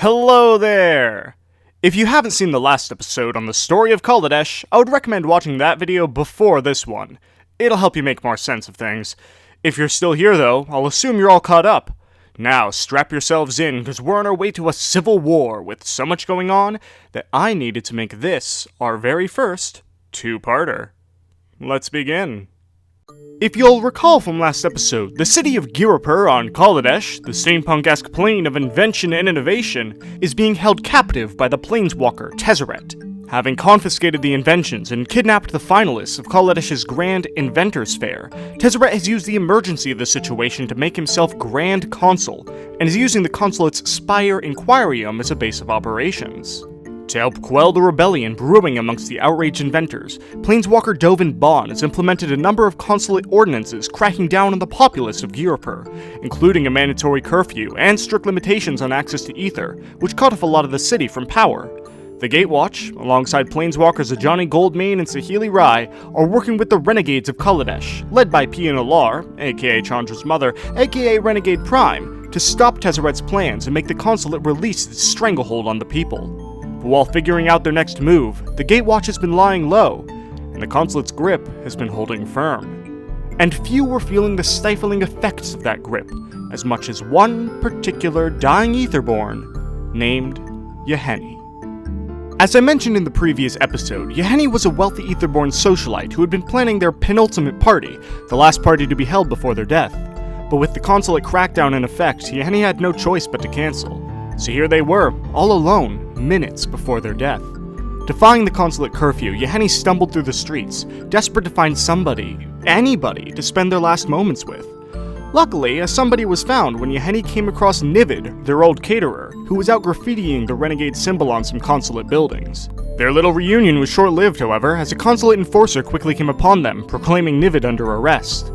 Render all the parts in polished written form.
Hello there! If you haven't seen the last episode on the story of Kaladesh, I would recommend watching that video before this one. It'll help you make more sense of things. If you're still here though, I'll assume you're all caught up. Now, strap yourselves in, because we're on our way to a civil war with so much going on that I needed to make this our very first two-parter. Let's begin. If you'll recall from last episode, the city of Girapur on Kaladesh, the steampunk-esque plane of invention and innovation, is being held captive by the planeswalker Tezzeret. Having confiscated the inventions and kidnapped the finalists of Kaladesh's Grand Inventors Fair, Tezzeret has used the emergency of the situation to make himself Grand Consul, and is using the Consulate's Spire Inquarium as a base of operations. To help quell the rebellion brewing amongst the outraged inventors, Planeswalker Dovin Bond has implemented a number of Consulate ordinances cracking down on the populace of Girapur, including a mandatory curfew and strict limitations on access to Aether, which cut off a lot of the city from power. The Gatewatch, alongside Planeswalkers Ajani Goldmane and Saheeli Rai, are working with the renegades of Kaladesh, led by Pia Nalar, aka Chandra's mother, aka Renegade Prime, to stop Tezzeret's plans and make the Consulate release its stranglehold on the people. But while figuring out their next move, the Gatewatch has been lying low, and the Consulate's grip has been holding firm. And few were feeling the stifling effects of that grip, as much as one particular dying Aetherborn named Yahenni. As I mentioned in the previous episode, Yahenni was a wealthy Aetherborn socialite who had been planning their penultimate party, the last party to be held before their death. But with the Consulate crackdown in effect, Yahenni had no choice but to cancel. So here they were, all alone, minutes before their death. Defying the Consulate curfew, Yahenni stumbled through the streets, desperate to find somebody, anybody, to spend their last moments with. Luckily, a somebody was found when Yahenni came across Nivid, their old caterer, who was out graffitiing the renegade symbol on some Consulate buildings. Their little reunion was short-lived, however, as a Consulate enforcer quickly came upon them, proclaiming Nivid under arrest.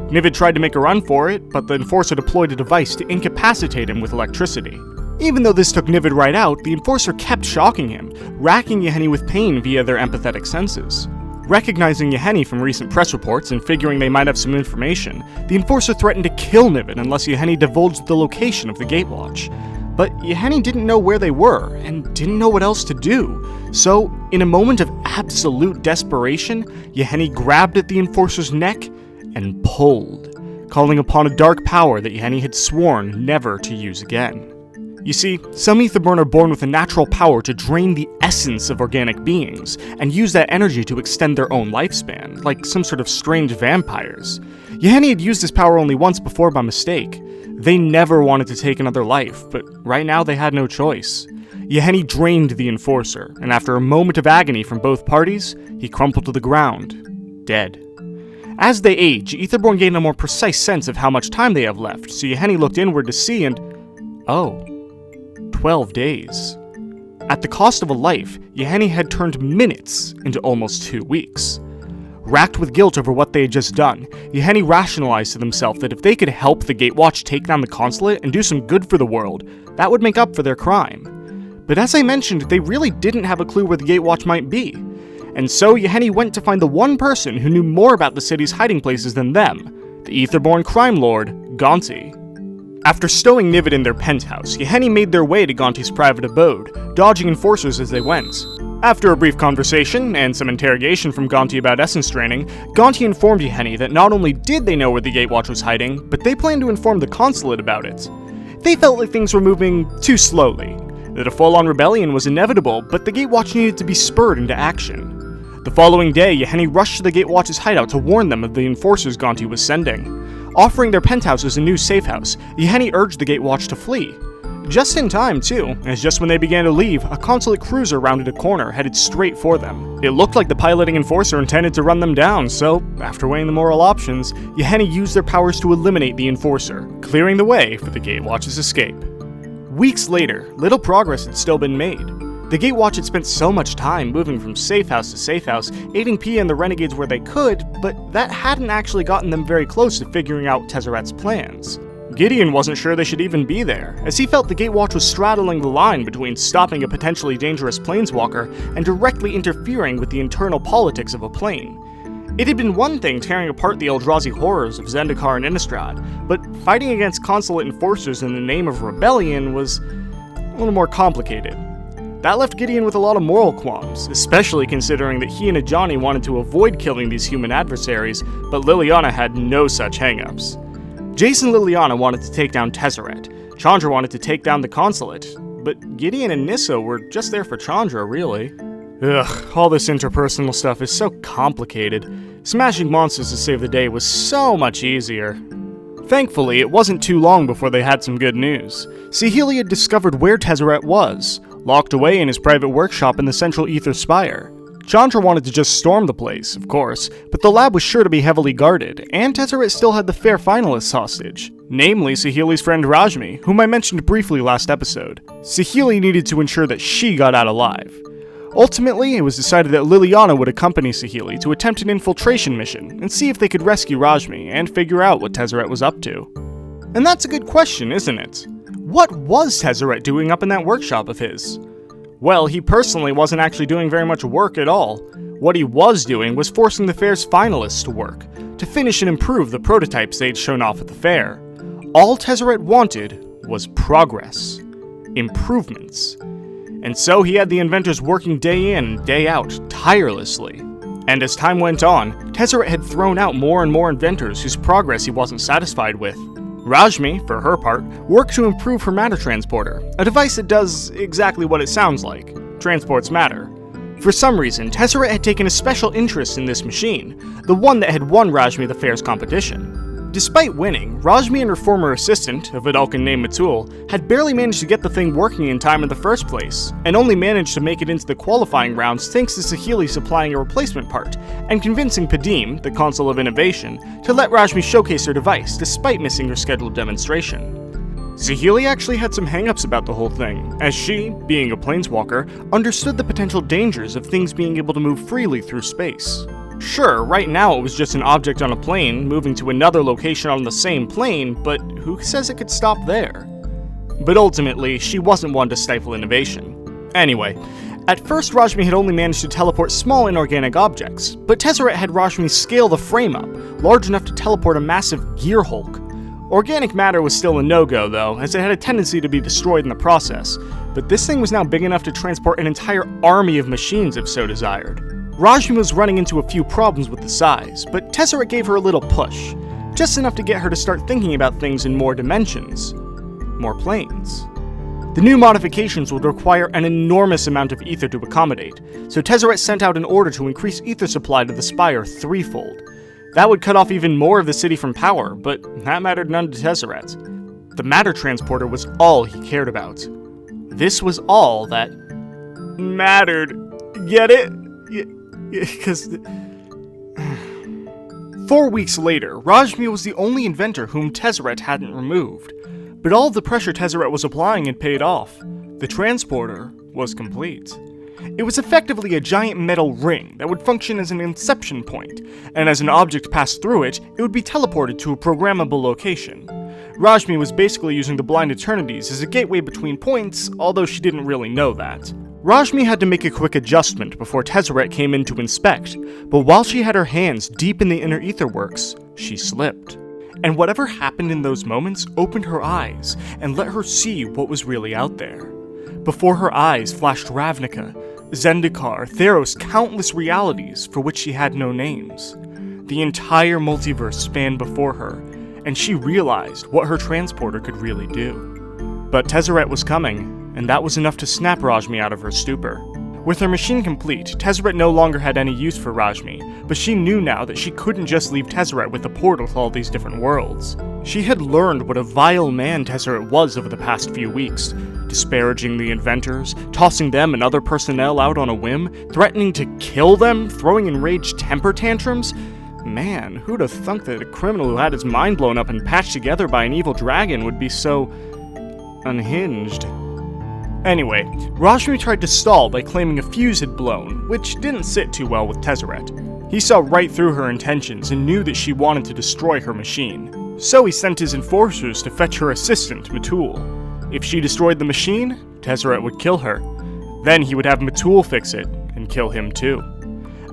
Nivid tried to make a run for it, but the enforcer deployed a device to incapacitate him with electricity. Even though this took Nivid right out, the enforcer kept shocking him, racking Yahenni with pain via their empathetic senses. Recognizing Yahenni from recent press reports and figuring they might have some information, the enforcer threatened to kill Nivid unless Yahenni divulged the location of the Gatewatch. But Yahenni didn't know where they were, and didn't know what else to do. So, in a moment of absolute desperation, Yahenni grabbed at the enforcer's neck and pulled, calling upon a dark power that Yahenni had sworn never to use again. You see, some Aetherborn are born with a natural power to drain the essence of organic beings, and use that energy to extend their own lifespan, like some sort of strange vampires. Yahenni had used this power only once before by mistake. They never wanted to take another life, but right now they had no choice. Yahenni drained the enforcer, and after a moment of agony from both parties, he crumpled to the ground, dead. As they age, Aetherborn gain a more precise sense of how much time they have left, so Yahenni looked inward to see and... oh. 12 days. At the cost of a life, Yahenni had turned minutes into almost 2 weeks. Racked with guilt over what they had just done, Yahenni rationalized to themselves that if they could help the Gatewatch take down the Consulate and do some good for the world, that would make up for their crime. But as I mentioned, they really didn't have a clue where the Gatewatch might be. And so Yahenni went to find the one person who knew more about the city's hiding places than them, the Aetherborn crime lord, Gonti. After stowing Nivid in their penthouse, Yahenni made their way to Gonti's private abode, dodging enforcers as they went. After a brief conversation, and some interrogation from Gonti about essence draining, Gonti informed Yahenni that not only did they know where the Gatewatch was hiding, but they planned to inform the Consulate about it. They felt like things were moving too slowly, that a full-on rebellion was inevitable, but the Gatewatch needed to be spurred into action. The following day, Yahenni rushed to the Gatewatch's hideout to warn them of the enforcers Gonti was sending. Offering their penthouse as a new safe house, Yahenni urged the Gatewatch to flee. Just in time, too, as just when they began to leave, a Consulate cruiser rounded a corner, headed straight for them. It looked like the piloting enforcer intended to run them down, so, after weighing the moral options, Yahenni used their powers to eliminate the enforcer, clearing the way for the Gatewatch's escape. Weeks later, little progress had still been made. The Gatewatch had spent so much time moving from safe house to safe house, aiding Pia and the renegades where they could, but that hadn't actually gotten them very close to figuring out Tezzeret's plans. Gideon wasn't sure they should even be there, as he felt the Gatewatch was straddling the line between stopping a potentially dangerous planeswalker and directly interfering with the internal politics of a plane. It had been one thing tearing apart the Eldrazi horrors of Zendikar and Innistrad, but fighting against Consulate enforcers in the name of rebellion was... a little more complicated. That left Gideon with a lot of moral qualms, especially considering that he and Ajani wanted to avoid killing these human adversaries, but Liliana had no such hangups. Jace and Liliana wanted to take down Tezzeret, Chandra wanted to take down the Consulate, but Gideon and Nissa were just there for Chandra, really. Ugh, all this interpersonal stuff is so complicated. Smashing monsters to save the day was so much easier. Thankfully, it wasn't too long before they had some good news. Saheeli had discovered where Tezzeret was, locked away in his private workshop in the central Aether Spire. Chandra wanted to just storm the place, of course, but the lab was sure to be heavily guarded, and Tezzeret still had the fair finalists hostage, namely Saheeli's friend Rashmi, whom I mentioned briefly last episode. Saheeli needed to ensure that she got out alive. Ultimately, it was decided that Liliana would accompany Saheeli to attempt an infiltration mission and see if they could rescue Rashmi and figure out what Tezzeret was up to. And that's a good question, isn't it? What was Tezzeret doing up in that workshop of his? Well, he personally wasn't actually doing very much work at all. What he was doing was forcing the fair's finalists to work, to finish and improve the prototypes they'd shown off at the fair. All Tezzeret wanted was progress. Improvements. And so he had the inventors working day in and day out, tirelessly. And as time went on, Tezzeret had thrown out more and more inventors whose progress he wasn't satisfied with. Rashmi, for her part, worked to improve her matter transporter, a device that does exactly what it sounds like, transports matter. For some reason, Tezzeret had taken a special interest in this machine, the one that had won Rashmi the fair's competition. Despite winning, Rashmi and her former assistant, a Vidalcan named Matul, had barely managed to get the thing working in time in the first place, and only managed to make it into the qualifying rounds thanks to Saheeli supplying a replacement part, and convincing Padim, the Consul of Innovation, to let Rashmi showcase her device despite missing her scheduled demonstration. Saheeli actually had some hangups about the whole thing, as she, being a planeswalker, understood the potential dangers of things being able to move freely through space. Sure, right now it was just an object on a plane, moving to another location on the same plane, but who says it could stop there? But ultimately, she wasn't one to stifle innovation. Anyway, at first Rashmi had only managed to teleport small inorganic objects, but Tezzeret had Rashmi scale the frame up, large enough to teleport a massive gear hulk. Organic matter was still a no-go though, as it had a tendency to be destroyed in the process, but this thing was now big enough to transport an entire army of machines if so desired. Rashmi was running into a few problems with the size, but Tezzeret gave her a little push, just enough to get her to start thinking about things in more dimensions, more planes. The new modifications would require an enormous amount of ether to accommodate, so Tezzeret sent out an order to increase ether supply to the Spire threefold. That would cut off even more of the city from power, but that mattered none to Tezzeret. The matter transporter was all he cared about. This was all that mattered. Get it? Because 4 weeks later, Rashmi was the only inventor whom Tezzeret hadn't removed. But all of the pressure Tezzeret was applying had paid off. The transporter was complete. It was effectively a giant metal ring that would function as an inception point, and as an object passed through it, it would be teleported to a programmable location. Rashmi was basically using the Blind Eternities as a gateway between points, although she didn't really know that. Rashmi had to make a quick adjustment before Tezzeret came in to inspect, but while she had her hands deep in the inner etherworks, she slipped. And whatever happened in those moments opened her eyes and let her see what was really out there. Before her eyes flashed Ravnica, Zendikar, Theros, countless realities for which she had no names. The entire multiverse spanned before her, and she realized what her transporter could really do. But Tezzeret was coming, and that was enough to snap Rashmi out of her stupor. With her machine complete, Tezzeret no longer had any use for Rashmi, but she knew now that she couldn't just leave Tezzeret with the portal to all these different worlds. She had learned what a vile man Tezzeret was over the past few weeks, disparaging the inventors, tossing them and other personnel out on a whim, threatening to kill them, throwing enraged temper tantrums. Man, who'd have thunk that a criminal who had his mind blown up and patched together by an evil dragon would be so unhinged? Anyway, Rashmi tried to stall by claiming a fuse had blown, which didn't sit too well with Tezzeret. He saw right through her intentions and knew that she wanted to destroy her machine. So he sent his enforcers to fetch her assistant, Matul. If she destroyed the machine, Tezzeret would kill her. Then he would have Matul fix it, and kill him too.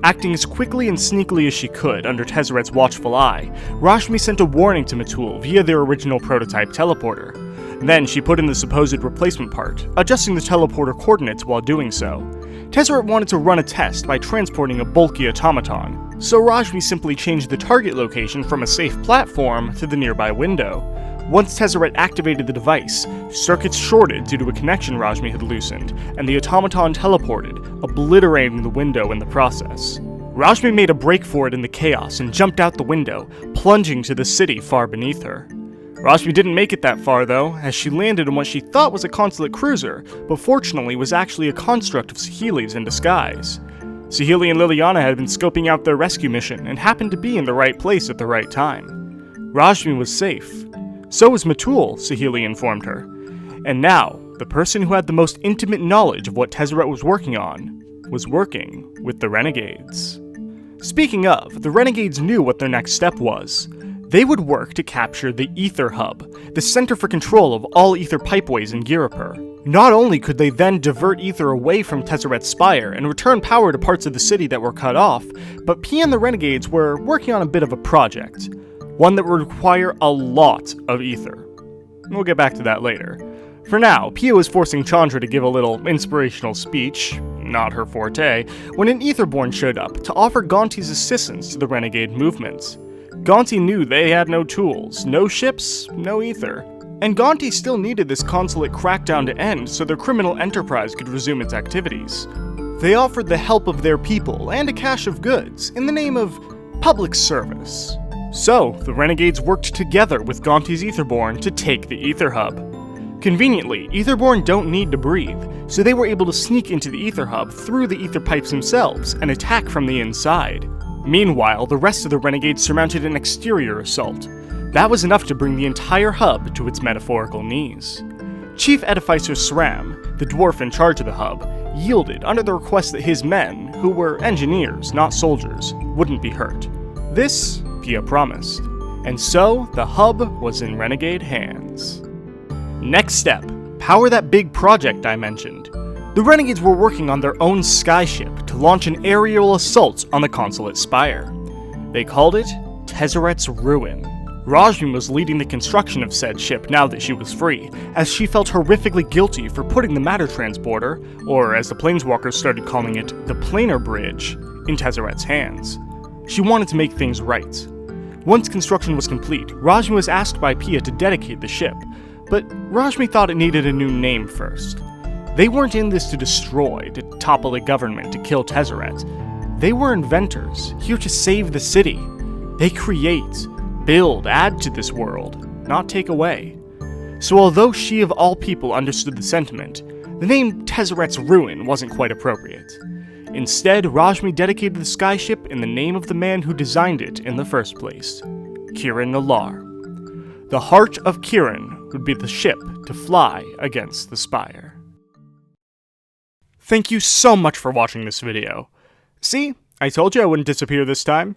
Acting as quickly and sneakily as she could under Tezzeret's watchful eye, Rashmi sent a warning to Matul via their original prototype teleporter. Then she put in the supposed replacement part, adjusting the teleporter coordinates while doing so. Tezzeret wanted to run a test by transporting a bulky automaton, so Rashmi simply changed the target location from a safe platform to the nearby window. Once Tezzeret activated the device, circuits shorted due to a connection Rashmi had loosened, and the automaton teleported, obliterating the window in the process. Rashmi made a break for it in the chaos and jumped out the window, plunging to the city far beneath her. Rashmi didn't make it that far though, as she landed on what she thought was a Consulate cruiser, but fortunately was actually a construct of Saheeli's in disguise. Saheeli and Liliana had been scoping out their rescue mission and happened to be in the right place at the right time. Rashmi was safe. So was Matul, Saheeli informed her. And now, the person who had the most intimate knowledge of what Tezzeret was working on was working with the renegades. Speaking of, the renegades knew what their next step was. They would work to capture the Aether Hub, the center for control of all Aether pipeways in Ghirapur. Not only could they then divert Aether away from Tezzeret's spire and return power to parts of the city that were cut off, but Pia and the renegades were working on a bit of a project. One that would require a lot of Aether. We'll get back to that later. For now, Pia was forcing Chandra to give a little inspirational speech, not her forte, when an Aetherborn showed up to offer Gonti's assistance to the renegade movements. Gonti knew they had no tools, no ships, no Aether, and Gonti still needed this Consulate crackdown to end so their criminal enterprise could resume its activities. They offered the help of their people and a cache of goods in the name of public service. So, the renegades worked together with Gonti's Aetherborn to take the Aether Hub. Conveniently, Aetherborn don't need to breathe, so they were able to sneak into the Aether Hub through the Aether pipes themselves and attack from the inside. Meanwhile, the rest of the renegades surmounted an exterior assault. That was enough to bring the entire hub to its metaphorical knees. Chief Edificer Sram, the dwarf in charge of the hub, yielded under the request that his men, who were engineers, not soldiers, wouldn't be hurt. This, Pia promised. And so, the hub was in renegade hands. Next step, power that big project I mentioned. The renegades were working on their own skyship to launch an aerial assault on the Consulate spire. They called it Tezzeret's Ruin. Rashmi was leading the construction of said ship now that she was free, as she felt horrifically guilty for putting the matter transporter, or as the planeswalkers started calling it, the planar bridge, in Tezzeret's hands. She wanted to make things right. Once construction was complete, Rashmi was asked by Pia to dedicate the ship, but Rashmi thought it needed a new name first. They weren't in this to destroy, to topple a government, to kill Tezzeret. They were inventors, here to save the city. They create, build, add to this world, not take away. So although she of all people understood the sentiment, the name Tezzeret's Ruin wasn't quite appropriate. Instead, Rashmi dedicated the skyship in the name of the man who designed it in the first place, Kiran Nalaar. The heart of Kiran would be the ship to fly against the spire. Thank you so much for watching this video. See, I told you I wouldn't disappear this time.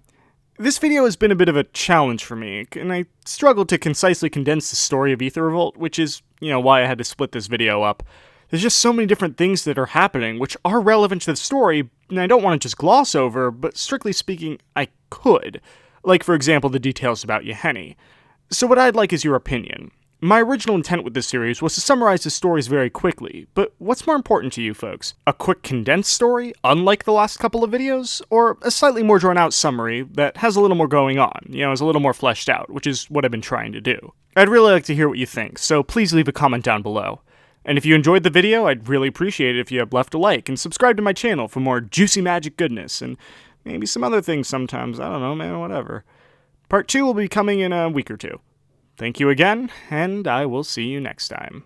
This video has been a bit of a challenge for me, and I struggled to concisely condense the story of Aether Revolt, which is, why I had to split this video up. There's just so many different things that are happening, which are relevant to the story, and I don't want to just gloss over, but strictly speaking, I could. Like, for example, the details about Yahenni. So what I'd like is your opinion. My original intent with this series was to summarize the stories very quickly, but what's more important to you folks? A quick condensed story, unlike the last couple of videos, or a slightly more drawn out summary that has a little more going on, is a little more fleshed out, which is what I've been trying to do. I'd really like to hear what you think, so please leave a comment down below. And if you enjoyed the video, I'd really appreciate it if you left a like and subscribe to my channel for more juicy magic goodness, and maybe some other things sometimes, I don't know, man, whatever. Part 2 will be coming in a week or two. Thank you again, and I will see you next time.